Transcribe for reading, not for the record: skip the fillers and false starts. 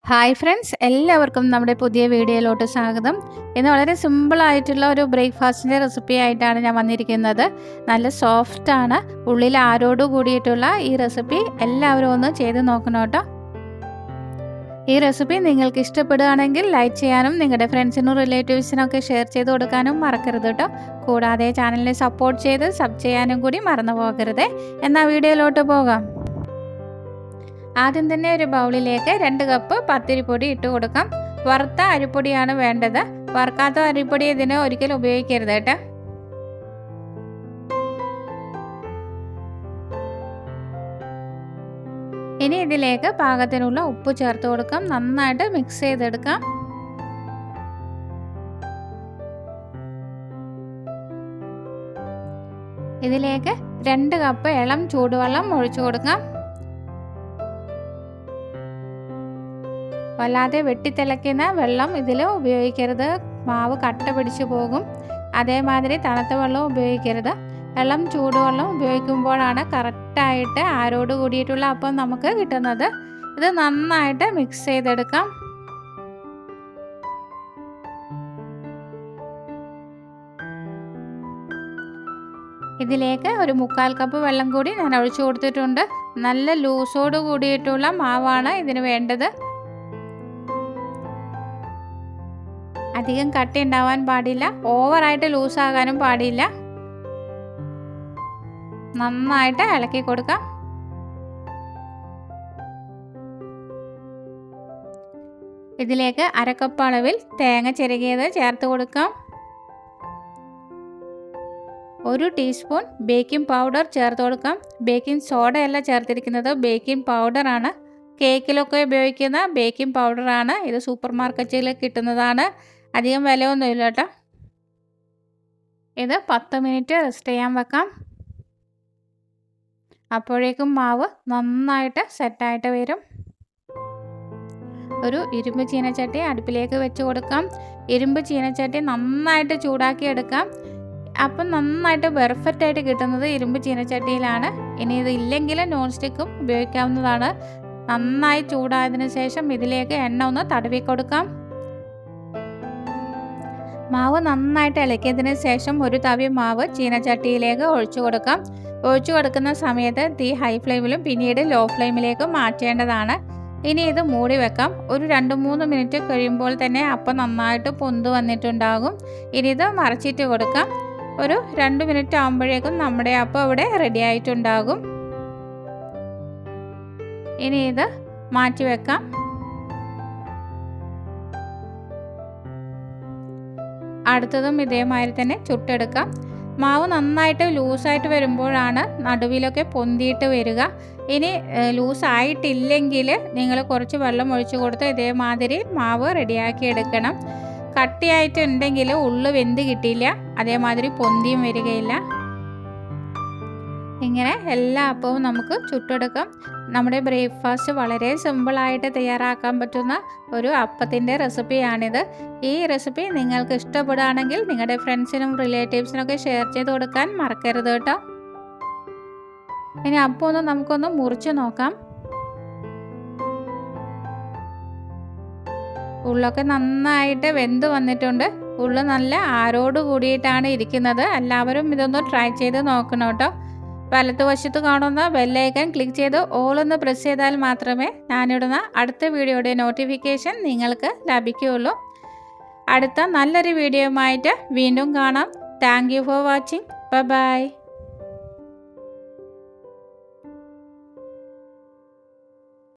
Hi friends, എല്ലാവർക്കും നമ്മുടെ പുതിയ വീഡിയോയിലോട്ട് സ്വാഗതം. ഇന്ന് വളരെ സിമ്പിളായിട്ടുള്ള ഒരു ബ്രേക്ക്ഫാസ്റ്റിൻ്റെ റെസിപ്പി ആയിട്ടാണ് ഞാൻ വന്നിരിക്കുന്നത്. നല്ല സോഫ്റ്റാണ്, ഉള്ളിൽ ആരോട് കൂടിയിട്ടുള്ള ഈ റെസിപ്പി എല്ലാവരും ഒന്ന് ചെയ്ത് നോക്കണം കേട്ടോ. ഈ റെസിപ്പി നിങ്ങൾക്ക് ഇഷ്ടപ്പെടുകയാണെങ്കിൽ ലൈക്ക് ചെയ്യാനും നിങ്ങളുടെ ഫ്രണ്ട്സിനും റിലേറ്റീവ്സിനൊക്കെ ഷെയർ ചെയ്ത് കൊടുക്കാനും മറക്കരുത് കേട്ടോ. കൂടാതെ ചാനലിനെ സപ്പോർട്ട് ചെയ്ത് സബ് ചെയ്യാനും കൂടി മറന്നു പോകരുത്. എന്നാൽ വീഡിയോയിലോട്ട് പോകാം. ആദ്യം തന്നെ ഒരു ബൗളിലേക്ക് 2 കപ്പ് പത്തിരിപ്പൊടി ഇട്ട് കൊടുക്കാം. വറുത്ത അരിപ്പൊടിയാണ് വേണ്ടത്. വറുക്കാത്ത അരിപ്പൊടി ഇതിന് ഒരിക്കലും ഉപയോഗിക്കരുത് കേട്ടോ. ഇനി ഇതിലേക്ക് പാകത്തിനുള്ള ഉപ്പ് ചേർത്ത് കൊടുക്കാം. നന്നായിട്ട് മിക്സ് ചെയ്തെടുക്കാം. ഇതിലേക്ക് 2 കപ്പ് ഇളം ചൂടുവെള്ളം ഒഴിച്ചു കൊടുക്കാം. വല്ലാതെ വെട്ടിത്തിളയ്ക്കുന്ന വെള്ളം ഇതിൽ ഉപയോഗിക്കരുത്, മാവ് കട്ട പിടിച്ചു പോകും. അതേമാതിരി തണുത്ത വെള്ളം ഉപയോഗിക്കരുത്. ഇളം ചൂടുവെള്ളം ഉപയോഗിക്കുമ്പോഴാണ് കറക്റ്റായിട്ട് ആരോട് കൂടിയിട്ടുള്ള അപ്പം നമുക്ക് കിട്ടുന്നത്. ഇത് നന്നായിട്ട് മിക്സ് ചെയ്തെടുക്കാം. ഇതിലേക്ക് ഒരു 1/4 കപ്പ് വെള്ളം കൂടി ഞാൻ ഒഴിച്ചു കൊടുത്തിട്ടുണ്ട്. നല്ല ലൂസോട് കൂടിയിട്ടുള്ള മാവാണ് ഇതിന് വേണ്ടത്. അധികം കട്ടി ഉണ്ടാവാൻ പാടില്ല, ഓവറായിട്ട് ലൂസാകാനും പാടില്ല. നന്നായിട്ട് ഇളക്കി കൊടുക്കാം. ഇതിലേക്ക് 1/2 കപ്പ് അളവിൽ തേങ്ങ ചിരകിയത് ചേർത്ത് കൊടുക്കാം. 1 ടീസ്പൂൺ ബേക്കിംഗ് പൗഡർ ചേർത്ത് കൊടുക്കാം. ബേക്കിംഗ് സോഡയല്ല ചേർത്തിരിക്കുന്നത്, ബേക്കിംഗ് പൗഡറാണ്. കേക്കിലൊക്കെ ഉപയോഗിക്കുന്ന ബേക്കിംഗ് പൗഡറാണ്. ഇത് സൂപ്പർ മാർക്കറ്റിൽ കിട്ടുന്നതാണ്. അധികം വിലയൊന്നുമില്ല കേട്ടോ. ഇത് 10 മിനിറ്റ് റെസ്റ്റ് ചെയ്യാൻ വെക്കാം. അപ്പോഴേക്കും മാവ് നന്നായിട്ട് സെറ്റായിട്ട് വരും. ഒരു ഇരുമ്പ് ചീനച്ചട്ടി അടുപ്പിലേക്ക് വെച്ച് കൊടുക്കാം. ഇരുമ്പ് ചീനച്ചട്ടി നന്നായിട്ട് ചൂടാക്കി എടുക്കാം. അപ്പം നന്നായിട്ട് പെർഫെക്റ്റ് ആയിട്ട് കിട്ടുന്നത് ഇരുമ്പ് ചീനച്ചട്ടിയിലാണ്. ഇനി ഇത് ഇല്ലെങ്കിൽ നോൺ സ്റ്റിക്കും ഉപയോഗിക്കാവുന്നതാണ്. നന്നായി ചൂടായതിനു ശേഷം ഇതിലേക്ക് എണ്ണ ഒന്ന് തടവി കൊടുക്കാം. മാവ് നന്നായിട്ട് ഇളക്കിയതിന് ശേഷം ഒരു തവി മാവ് ചീനച്ചട്ടിയിലേക്ക് ഒഴിച്ചു കൊടുക്കാം. ഒഴിച്ചു കൊടുക്കുന്ന സമയത്ത് തീ ഹൈ ഫ്ലെയിമിലും പിന്നീട് ലോ ഫ്ലെയിമിലേക്ക് മാറ്റേണ്ടതാണ്. ഇനി ഇത് മൂടി വെക്കാം. ഒരു 2-3 മിനിറ്റ് കഴിയുമ്പോൾ തന്നെ അപ്പം നന്നായിട്ട് പൊന്ത് വന്നിട്ടുണ്ടാകും. ഇനി ഇത് മറിച്ചിട്ട് കൊടുക്കാം. ഒരു 2 മിനിറ്റ് ആകുമ്പോഴേക്കും നമ്മുടെ അപ്പം ഇവിടെ റെഡി ആയിട്ടുണ്ടാകും. ഇനി ഇത് മാറ്റി വെക്കാം. അടുത്തതും ഇതേമാതിരി തന്നെ ചുട്ടെടുക്കാം. മാവ് നന്നായിട്ട് ലൂസായിട്ട് വരുമ്പോഴാണ് നടുവിലൊക്കെ പൊന്തിയിട്ട് വരിക. ഇനി ലൂസായിട്ടില്ലെങ്കിൽ നിങ്ങൾ കുറച്ച് വെള്ളം ഒഴിച്ചു കൊടുത്ത് ഇതേമാതിരി മാവ് റെഡിയാക്കി എടുക്കണം. കട്ടിയായിട്ടുണ്ടെങ്കിൽ ഉള്ളു വെന്ത് കിട്ടിയില്ല, അതേമാതിരി പൊന്തിയും വരികയില്ല. ഇങ്ങനെ എല്ലാ അപ്പവും നമുക്ക് ചുട്ടെടുക്കാം. നമ്മുടെ ബ്രേക്ക്ഫാസ്റ്റ് വളരെ സിമ്പിളായിട്ട് തയ്യാറാക്കാൻ പറ്റുന്ന ഒരു അപ്പത്തിൻ്റെ റെസിപ്പിയാണിത്. ഈ റെസിപ്പി നിങ്ങൾക്ക് ഇഷ്ടപ്പെടുകയാണെങ്കിൽ നിങ്ങളുടെ ഫ്രണ്ട്സിനും റിലേറ്റീവ്സിനൊക്കെ ഷെയർ ചെയ്ത് കൊടുക്കാൻ മറക്കരുത് കേട്ടോ. ഇനി അപ്പം നമുക്കൊന്ന് മുറിച്ച് നോക്കാം. ഉള്ളൊക്കെ നന്നായിട്ട് വെന്ത് വന്നിട്ടുണ്ട്. ഉള്ളു നല്ല ആരോട് കൂടിയിട്ടാണ് ഇരിക്കുന്നത്. എല്ലാവരും ഇതൊന്ന് ട്രൈ ചെയ്ത് നോക്കണം കേട്ടോ. വലതുവശത്ത് കാണുന്ന ബെല്ലൈക്കൺ ക്ലിക്ക് ചെയ്ത് ഓൾ ഒന്ന് പ്രസ് ചെയ്താൽ മാത്രമേ ഞാനിടുന്ന അടുത്ത വീഡിയോയുടെ നോട്ടിഫിക്കേഷൻ നിങ്ങൾക്ക് ലഭിക്കുകയുള്ളൂ. അടുത്ത നല്ലൊരു വീഡിയോയുമായിട്ട് വീണ്ടും കാണാം. Thank you for watching. By.